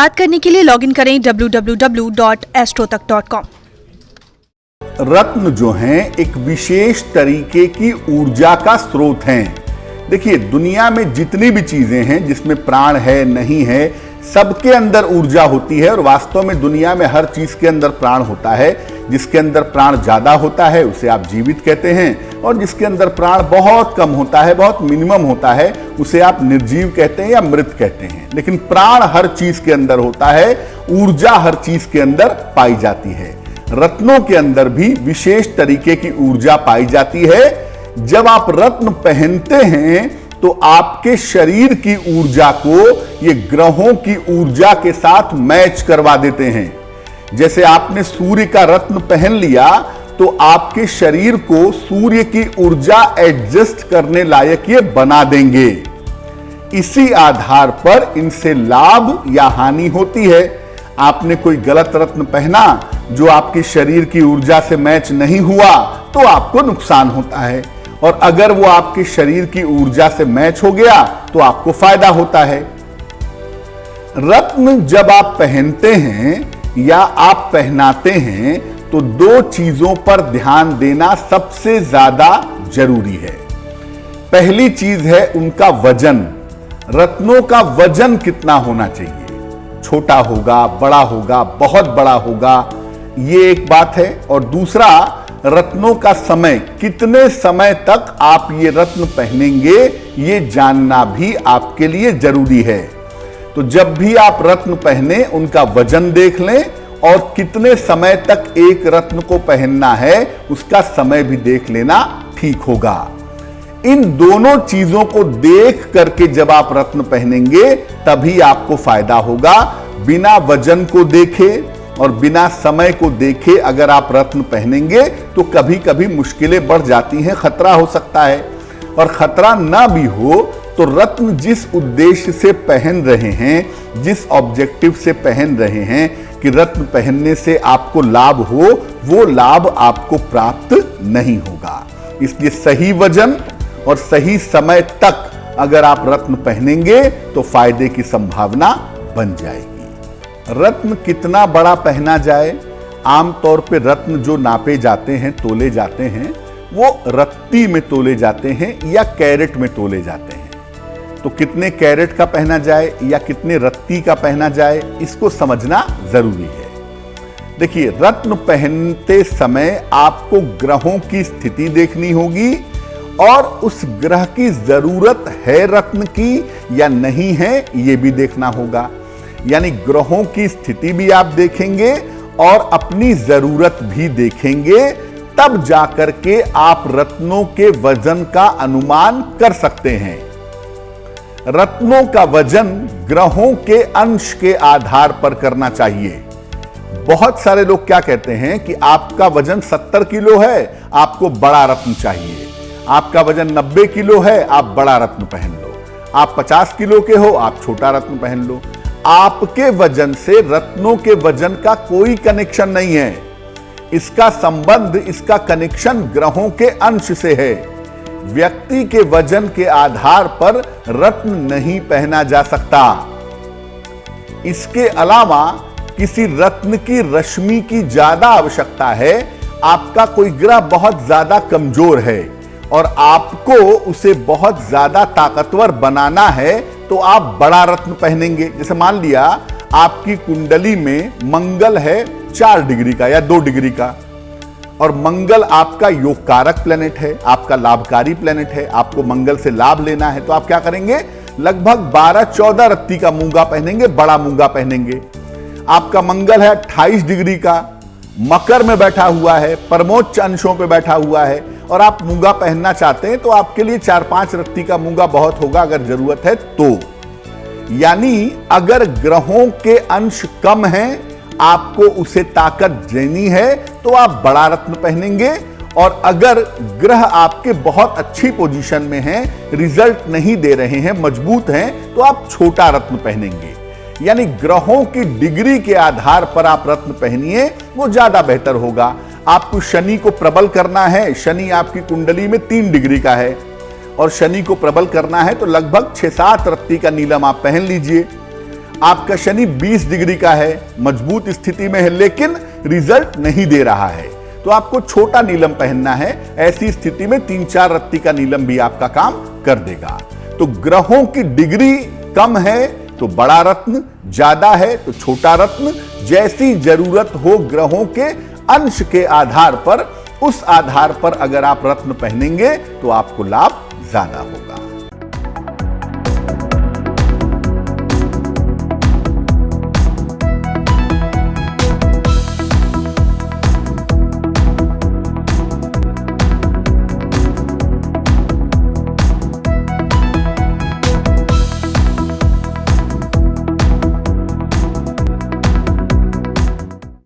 बात करने के लिए लॉगिन करें www.astrotak.com। रत्न जो हैं एक विशेष तरीके की ऊर्जा का स्रोत हैं। देखिए, दुनिया में जितनी भी चीजें हैं जिसमें प्राण है नहीं है, सबके अंदर ऊर्जा होती है। और वास्तव में दुनिया में हर चीज के अंदर प्राण होता है। जिसके अंदर प्राण ज्यादा होता है उसे आप जीवित कहते हैं, और जिसके अंदर प्राण बहुत कम होता है, बहुत मिनिमम होता है, उसे आप निर्जीव कहते हैं या मृत कहते हैं। लेकिन प्राण हर चीज के अंदर होता है, ऊर्जा हर चीज के अंदर पाई जाती है। रत्नों के अंदर भी विशेष तरीके की ऊर्जा पाई जाती है। जब आप रत्न पहनते हैं तो आपके शरीर की ऊर्जा को ये ग्रहों की ऊर्जा के साथ मैच करवा देते हैं। जैसे आपने सूर्य का रत्न पहन लिया तो आपके शरीर को सूर्य की ऊर्जा एडजस्ट करने लायक ये बना देंगे। इसी आधार पर इनसे लाभ या हानि होती है। आपने कोई गलत रत्न पहना जो आपके शरीर की ऊर्जा से मैच नहीं हुआ तो आपको नुकसान होता है, और अगर वो आपके शरीर की ऊर्जा से मैच हो गया तो आपको फायदा होता है। रत्न जब आप पहनते हैं या आप पहनाते हैं तो दो चीजों पर ध्यान देना सबसे ज्यादा जरूरी है। पहली चीज है उनका वजन। रत्नों का वजन कितना होना चाहिए, छोटा होगा, बड़ा होगा, बहुत बड़ा होगा, ये एक बात है। और दूसरा, रत्नों का समय, कितने समय तक आप ये रत्न पहनेंगे, ये जानना भी आपके लिए जरूरी है। तो जब भी आप रत्न पहने उनका वजन देख लें, और कितने समय तक एक रत्न को पहनना है उसका समय भी देख लेना ठीक होगा। इन दोनों चीजों को देख करके जब आप रत्न पहनेंगे तभी आपको फायदा होगा। बिना वजन को देखे और बिना समय को देखे अगर आप रत्न पहनेंगे तो कभी कभी मुश्किलें बढ़ जाती हैं, खतरा हो सकता है। और खतरा ना भी हो तो रत्न जिस उद्देश्य से पहन रहे हैं, जिस ऑब्जेक्टिव से पहन रहे हैं कि रत्न पहनने से आपको लाभ हो, वो लाभ आपको प्राप्त नहीं होगा। इसलिए सही वजन और सही समय तक अगर आप रत्न पहनेंगे तो फायदे की संभावना बन जाएगी। रत्न कितना बड़ा पहना जाए, आमतौर पे रत्न जो नापे जाते हैं, तोले जाते हैं, वो रत्ती में तोले जाते हैं या कैरेट में तोले जाते हैं। तो कितने कैरेट का पहना जाए या कितने रत्ती का पहना जाए, इसको समझना जरूरी है। देखिए, रत्न पहनते समय आपको ग्रहों की स्थिति देखनी होगी और उस ग्रह की जरूरत है रत्न की या नहीं है, यह भी देखना होगा। यानी ग्रहों की स्थिति भी आप देखेंगे और अपनी जरूरत भी देखेंगे, तब जाकर के आप रत्नों के वजन का अनुमान कर सकते हैं। रत्नों का वजन ग्रहों के अंश के आधार पर करना चाहिए। बहुत सारे लोग क्या कहते हैं कि आपका वजन 70 किलो है, आपको बड़ा रत्न चाहिए। आपका वजन 90 किलो है, आप बड़ा रत्न पहन लो। आप 50 किलो के हो, आप छोटा रत्न पहन लो। आपके वजन से रत्नों के वजन का कोई कनेक्शन नहीं है। इसका संबंध, इसका कनेक्शन ग्रहों के अंश से है। व्यक्ति के वजन के आधार पर रत्न नहीं पहना जा सकता। इसके अलावा किसी रत्न की रश्मि की ज्यादा आवश्यकता है। आपका कोई ग्रह बहुत ज्यादा कमजोर है और आपको उसे बहुत ज्यादा ताकतवर बनाना है तो आप बड़ा रत्न पहनेंगे। जैसे मान लिया आपकी कुंडली में मंगल है 4 डिग्री का या 2 डिग्री का, और मंगल आपका योग कारक प्लेनेट है, आपका लाभकारी प्लेनेट है, आपको मंगल से लाभ लेना है, तो आप क्या करेंगे, लगभग 12-14 रत्ती का मूंगा पहनेंगे, बड़ा मूंगा पहनेंगे। आपका मंगल है 28 डिग्री का, मकर में बैठा हुआ है, परमोच्च अंशों पे बैठा हुआ है, और आप मूंगा पहनना चाहते हैं तो आपके लिए 4-5 रत्ती का मूंगा बहुत होगा अगर जरूरत है तो। यानी अगर ग्रहों के अंश कम हैं, आपको उसे ताकत देनी है तो आप बड़ा रत्न पहनेंगे, और अगर ग्रह आपके बहुत अच्छी पोजीशन में हैं, रिजल्ट नहीं दे रहे हैं, मजबूत हैं, तो आप छोटा रत्न पहनेंगे। यानी ग्रहों की डिग्री के आधार पर आप रत्न पहनिए, वो ज्यादा बेहतर होगा। आपको शनि को प्रबल करना है, शनि आपकी कुंडली में 3 डिग्री का है, और शनि को प्रबल करना है तो लगभग 6-7 रत्ती का नीलम आप पहन लीजिए। आपका शनि 20 डिग्री का है, मजबूत स्थिति में है, लेकिन रिजल्ट नहीं दे रहा है, तो आपको छोटा नीलम पहनना है। ऐसी स्थिति में 3-4 रत्ती का नीलम भी आपका काम कर देगा। तो ग्रहों की डिग्री कम है तो बड़ा रत्न, ज्यादा है तो छोटा रत्न, जैसी जरूरत हो ग्रहों के अंश के आधार पर, उस आधार पर अगर आप रत्न पहनेंगे तो आपको लाभ ज्यादा होगा।